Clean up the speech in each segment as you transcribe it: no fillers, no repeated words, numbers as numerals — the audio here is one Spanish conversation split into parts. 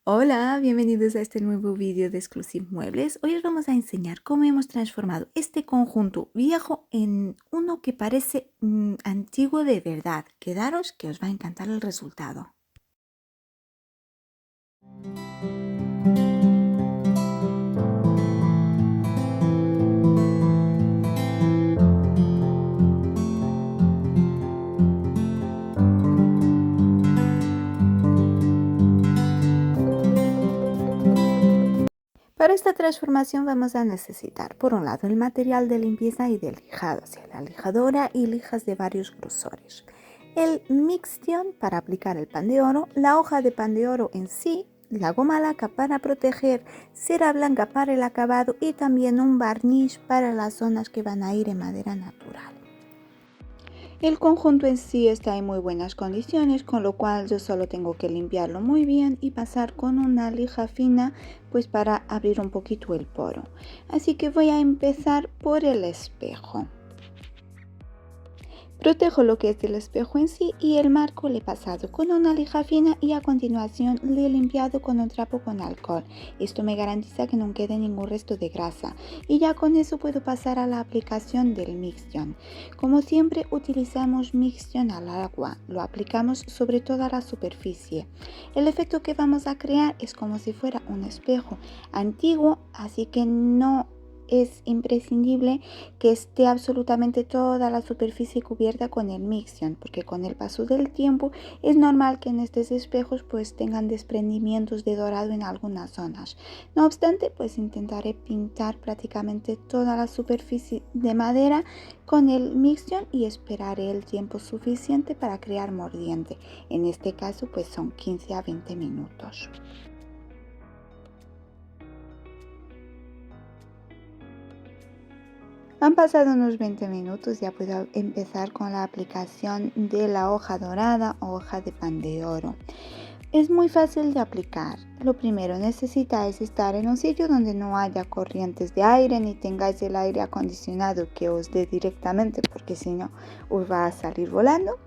Hola, bienvenidos a este nuevo vídeo de Exclusive Muebles. Hoy os vamos a enseñar cómo hemos transformado este conjunto viejo en uno que parece antiguo de verdad. Quedaros que os va a encantar el resultado. Para esta transformación vamos a necesitar, por un lado, el material de limpieza y de lijado, o sea, la lijadora y lijas de varios grosores. El Mixtion para aplicar el pan de oro, la hoja de pan de oro en sí, la goma laca para proteger, cera blanca para el acabado y también un barniz para las zonas que van a ir en madera natural. El conjunto en sí está en muy buenas condiciones, con lo cual yo solo tengo que limpiarlo muy bien y pasar con una lija fina pues para abrir un poquito el poro. Así que voy a empezar por el espejo. Protejo lo que es el espejo en sí y el marco le he pasado con una lija fina y a continuación le he limpiado con un trapo con alcohol. Esto me garantiza que no quede ningún resto de grasa y ya con eso puedo pasar a la aplicación del Mixtion. Como siempre utilizamos Mixtion al agua, lo aplicamos sobre toda la superficie. El efecto que vamos a crear es como si fuera un espejo antiguo, así que no es imprescindible que esté absolutamente toda la superficie cubierta con el Mixtion, porque con el paso del tiempo es normal que en estos espejos pues tengan desprendimientos de dorado en algunas zonas. No obstante, pues intentaré pintar prácticamente toda la superficie de madera con el Mixtion y esperaré el tiempo suficiente para crear mordiente. En este caso pues son 15 a 20 minutos. Han pasado unos 20 minutos, ya puedo empezar con la aplicación de la hoja dorada o hoja de pan de oro. Es muy fácil de aplicar. Lo primero, necesitáis estar en un sitio donde no haya corrientes de aire ni tengáis el aire acondicionado que os dé directamente, porque si no os va a salir volando.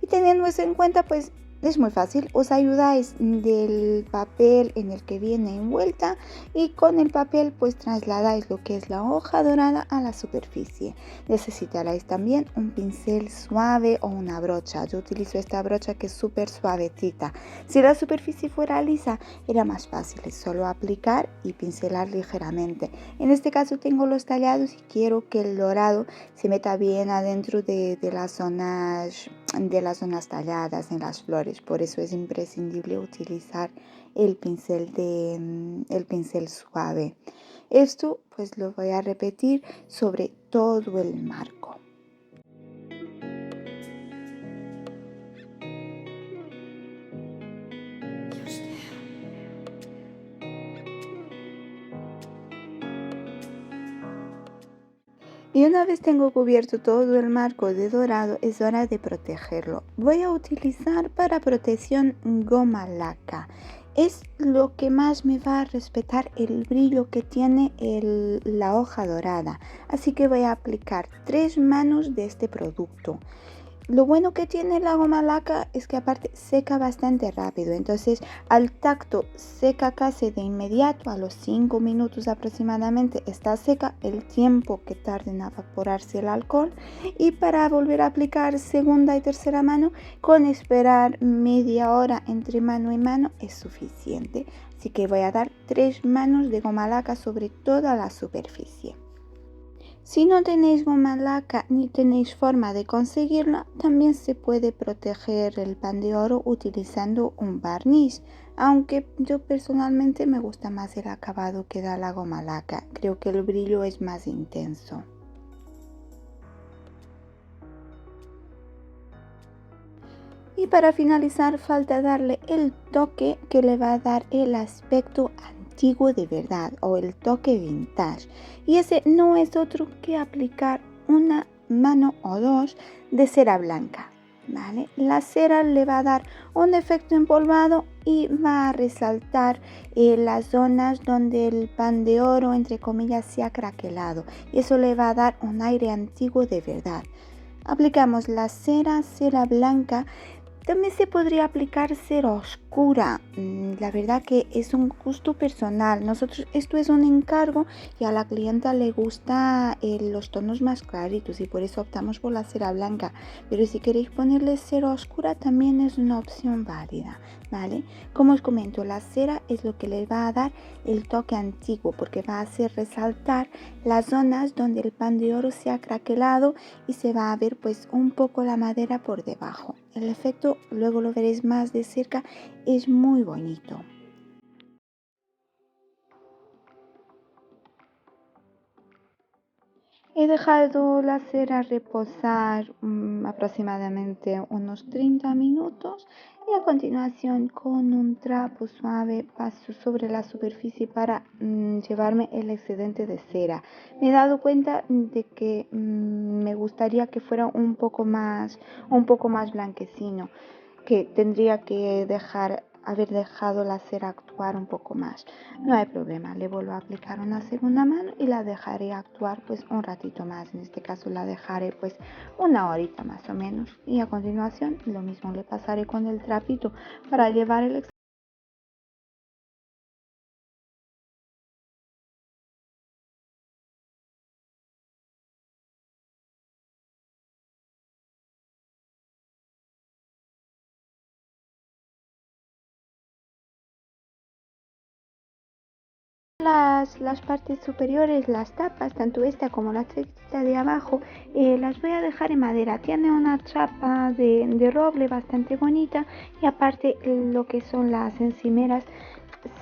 Y teniendo eso en cuenta, pues es muy fácil, os ayudáis del papel en el que viene envuelta y con el papel pues trasladáis lo que es la hoja dorada a la superficie. Necesitaréis también un pincel suave o una brocha. Yo utilizo esta brocha que es súper suavecita. Si la superficie fuera lisa era más fácil, es solo aplicar y pincelar ligeramente. En este caso tengo los tallados y quiero que el dorado se meta bien adentro de las zonas talladas en las flores, por eso es imprescindible utilizar el pincel suave. Esto pues lo voy a repetir sobre todo el marco. Y una vez tengo cubierto todo el marco de dorado, es hora de protegerlo. Voy a utilizar para protección goma laca. Es lo que más me va a respetar el brillo que tiene la hoja dorada. Así que voy a aplicar 3 manos de este producto. Lo bueno que tiene la goma laca es que aparte seca bastante rápido, entonces al tacto seca casi de inmediato, a los 5 minutos aproximadamente está seca, el tiempo que tarda en evaporarse el alcohol, y para volver a aplicar segunda y tercera mano, con esperar media hora entre mano y mano es suficiente. Así que voy a dar 3 manos de goma laca sobre toda la superficie. Si no tenéis goma laca ni tenéis forma de conseguirla, también se puede proteger el pan de oro utilizando un barniz, aunque yo personalmente me gusta más el acabado que da la goma laca, creo que el brillo es más intenso. Y para finalizar falta darle el toque que le va a dar el aspecto antiguo de verdad o el toque vintage. Y ese no es otro que aplicar una mano o dos de cera blanca. ¿Vale? La cera le va a dar un efecto empolvado y va a resaltar las zonas donde el pan de oro entre comillas se ha craquelado. Y eso le va a dar un aire antiguo de verdad. Aplicamos la cera blanca También se podría aplicar cera oscura. La verdad que es un gusto personal. Esto es un encargo y a la clienta le gusta los tonos más claritos y por eso optamos por la cera blanca. Pero si queréis ponerle cera oscura también es una opción válida, ¿vale? Como os comento, la cera es lo que le va a dar el toque antiguo porque va a hacer resaltar las zonas donde el pan de oro se ha craquelado y se va a ver pues un poco la madera por debajo. El efecto, luego lo veréis más de cerca, es muy bonito. He dejado la cera reposar aproximadamente unos 30 minutos y a continuación con un trapo suave paso sobre la superficie para llevarme el excedente de cera. Me he dado cuenta de que me gustaría que fuera un poco más blanquecino, que tendría que haber dejado la cera actuar un poco más. No hay problema, le vuelvo a aplicar una segunda mano y la dejaré actuar pues un ratito más. En este caso la dejaré pues una horita más o menos y a continuación lo mismo le pasaré con el trapito para llevar el las partes superiores, las tapas, tanto esta como la trepita de abajo, las voy a dejar en madera. Tiene una chapa de roble bastante bonita y aparte lo que son las encimeras.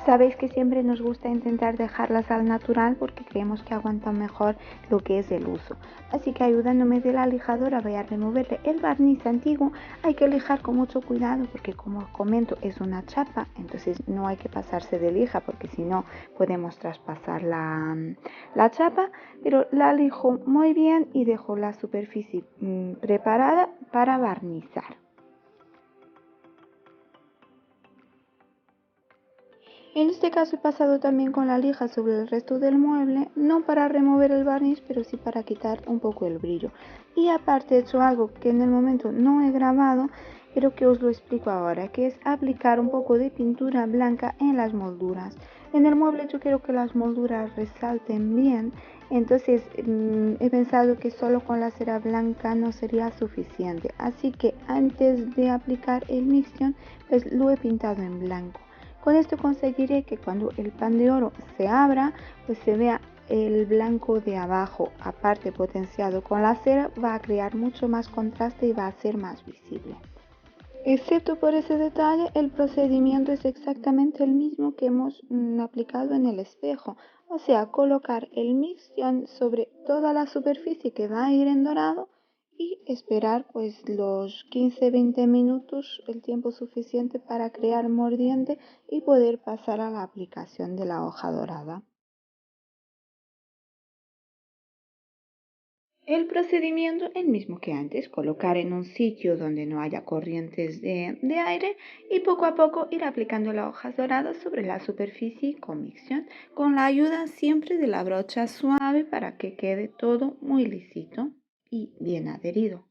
Sabéis que siempre nos gusta intentar dejarlas al natural porque creemos que aguantan mejor lo que es el uso. Así que ayudándome de la lijadora voy a removerle el barniz antiguo. Hay que lijar con mucho cuidado porque como os comento es una chapa, entonces no hay que pasarse de lija porque si no podemos traspasar la chapa, pero la lijo muy bien y dejo la superficie preparada para barnizar. En este caso he pasado también con la lija sobre el resto del mueble, no para remover el barniz, pero sí para quitar un poco el brillo. Y aparte he hecho algo que en el momento no he grabado, pero que os lo explico ahora, que es aplicar un poco de pintura blanca en las molduras. En el mueble yo quiero que las molduras resalten bien, entonces he pensado que solo con la cera blanca no sería suficiente. Así que antes de aplicar el mixtion, pues lo he pintado en blanco. Con esto conseguiré que cuando el pan de oro se abra, pues se vea el blanco de abajo, aparte potenciado con la cera, va a crear mucho más contraste y va a ser más visible. Excepto por ese detalle, el procedimiento es exactamente el mismo que hemos aplicado en el espejo, o sea, colocar el mixtion sobre toda la superficie que va a ir en dorado y esperar pues los 15-20 minutos, el tiempo suficiente para crear mordiente y poder pasar a la aplicación de la hoja dorada. El procedimiento el mismo que antes, colocar en un sitio donde no haya corrientes de aire y poco a poco ir aplicando las hojas doradas sobre la superficie con micción, con la ayuda siempre de la brocha suave para que quede todo muy lisito y bien adherido.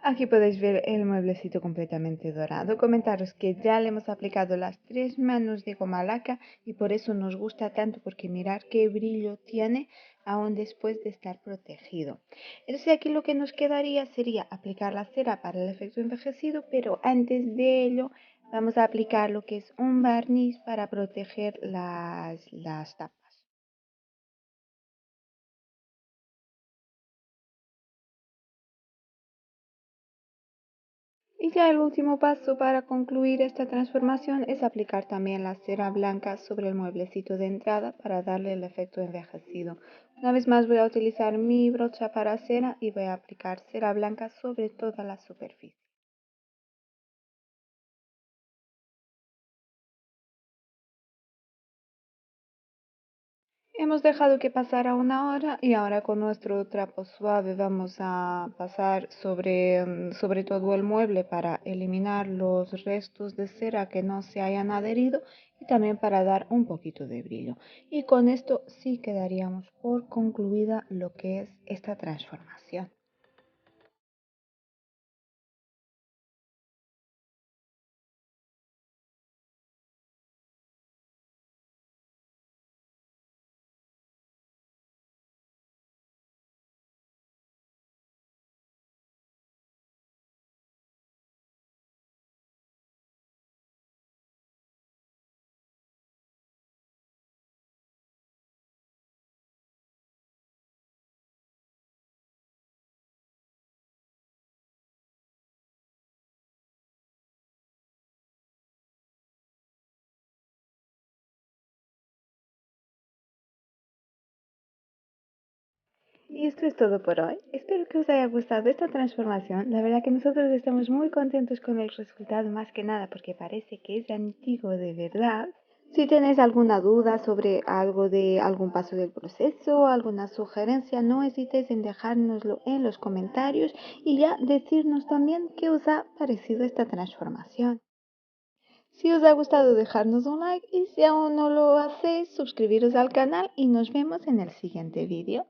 Aquí podéis ver el mueblecito completamente dorado. Comentaros que ya le hemos aplicado las 3 manos de goma laca y por eso nos gusta tanto porque mirar qué brillo tiene aún después de estar protegido. Entonces aquí lo que nos quedaría sería aplicar la cera para el efecto envejecido, pero antes de ello vamos a aplicar lo que es un barniz para proteger las tapas. Y ya el último paso para concluir esta transformación es aplicar también la cera blanca sobre el mueblecito de entrada para darle el efecto envejecido. Una vez más voy a utilizar mi brocha para cera y voy a aplicar cera blanca sobre toda la superficie. Hemos dejado que pasara una hora y ahora con nuestro trapo suave vamos a pasar sobre todo el mueble para eliminar los restos de cera que no se hayan adherido y también para dar un poquito de brillo. Y con esto sí quedaríamos por concluida lo que es esta transformación. Y esto es todo por hoy. Espero que os haya gustado esta transformación. La verdad que nosotros estamos muy contentos con el resultado, más que nada porque parece que es antiguo de verdad. Si tenéis alguna duda sobre algo de algún paso del proceso, alguna sugerencia, no hesitéis en dejárnoslo en los comentarios y ya decirnos también qué os ha parecido esta transformación. Si os ha gustado, dejadnos un like y si aún no lo hacéis, suscribiros al canal y nos vemos en el siguiente vídeo.